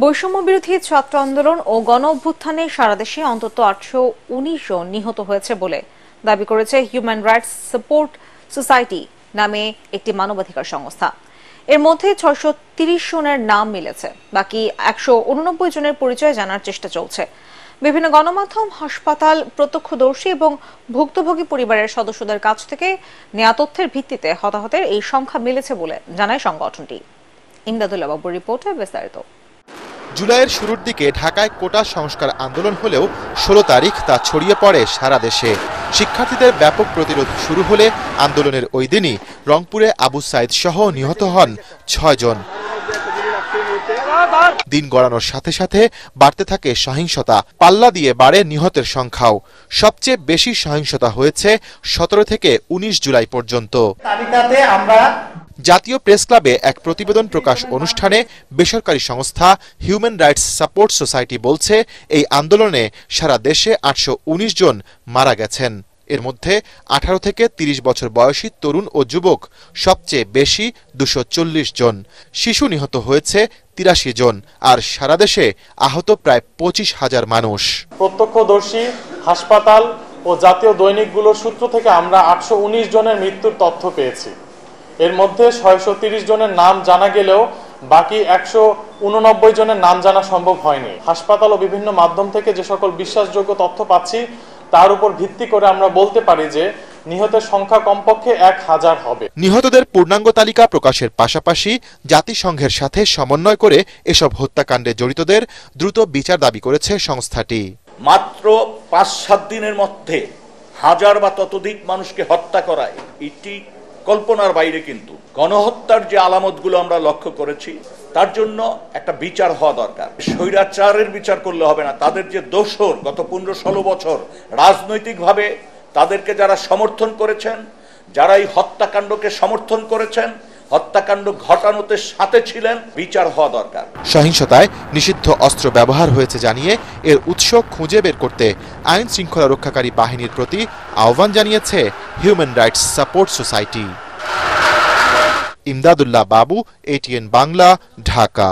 বৈষম্য বিরোধী ছাত্র আন্দোলন ও গণ অভ্যুত্থানে সারা দেশে অন্তত 819 জন নিহত হয়েছে বলে দাবি করেছে হিউম্যান রাইটস সাপোর্ট সোসাইটি নামে একটি মানবাধিকার সংস্থা। এর মধ্যে 630 জনের নাম মিলেছে, বাকি 189 জনের পরিচয় জানার চেষ্টা চলছে। বিভিন্ন গণমাধ্যম, হাসপাতাল, প্রত্যক্ষদর্শী এবং ভুক্তভোগী পরিবারের সদস্যদের কাছ থেকে নেয়া তথ্যের ভিত্তিতে হতাহতের এই সংখ্যা মিলেছে বলে জানায় সংগঠনটি। ইমদাদুল্লাহ বাবুর রিপোর্টে বিস্তারিত। জুলাইয়ের শুরুর দিকে ঢাকায় কোটা সংস্কার আন্দোলন হলেও 16 তারিখ তা ছড়িয়ে পড়ে সারা দেশে। শিক্ষার্থীদের ব্যাপক প্রতিরোধ শুরু হলে আন্দোলনের ওই দিনই রংপুরে আবু সাইদ সহ নিহত হন 6 জন। দিন গড়ানোর সাথে সাথে বাড়তে থাকে সহিংসতা, পাল্লা দিয়ে বাড়ে নিহতের সংখ্যাও। সবচেয়ে বেশি সহিংসতা হয়েছে 17 থেকে 19 জুলাই পর্যন্ত। জাতীয় প্রেস ক্লাবে এক প্রতিবেদন প্রকাশ অনুষ্ঠানে বেসরকারি সংস্থা হিউম্যান রাইটস সাপোর্ট সোসাইটি বলছে, এই আন্দোলনে সারা দেশে 819 জন মারা গেছেন। এর মধ্যে 18 থেকে 30 বছর বয়সী তরুণ ও যুবক সবচেয়ে বেশি 240 জন। শিশু নিহত হয়েছে 83 জন, আর সারা দেশে আহত প্রায় 25,000 মানুষ। প্রত্যক্ষদর্শী, হাসপাতাল ও জাতীয় দৈনিকগুলোর সূত্র থেকে আমরা 819 জনের মৃত্যুর তথ্য পেয়েছি। এর মধ্যে 630 জনের নাম জানা গেলেও বাকি 189 জনের নাম জানা সম্ভব হয়নি। হাসপাতাল ও বিভিন্ন মাধ্যম থেকে যে সকল বিশ্বাসযোগ্য তথ্য পাচ্ছি তার উপর ভিত্তি করে আমরা বলতে পারি যে নিহতের সংখ্যা কমপক্ষে 1000 হবে। নিহতদের পূর্ণাঙ্গ তালিকা প্রকাশের পাশাপাশি জাতিসংঘের সাথে সমন্বয় করে এসব হত্যাকাণ্ডে জড়িতদের দ্রুত বিচার দাবি করেছে সংস্থাটি। মাত্র 5-7 দিনের মধ্যে 1000 বা ততোধিক মানুষকে হত্যা করায় এটি কল্পনার বাইরে। কিন্তু গণহত্যার যে আলামতগুলো আমরা লক্ষ্য করেছি তার জন্য একটা বিচার হওয়া দরকার। স্বৈরাচারের বিচার করলে হবে না, তাদের যে দোষর গত 15-16 বছর রাজনৈতিকভাবে তাদেরকে যারা সমর্থন করেছেন, যারা এই হত্যাকাণ্ডকে সমর্থন করেছেন, হত্যাকাণ্ড ঘটানোতে সাথে ছিলেন, বিচার হওয়া দরকার। সহিংসতায় নিষিদ্ধ অস্ত্র ব্যবহার হয়েছে জানিয়ে এর উৎস খুঁজে বের করতে আইন শৃঙ্খলা রক্ষাকারী বাহিনীর প্রতি আহ্বান জানিয়েছে human rights support society. Imdadullah বাবু, ATN বাংলা, ঢাকা।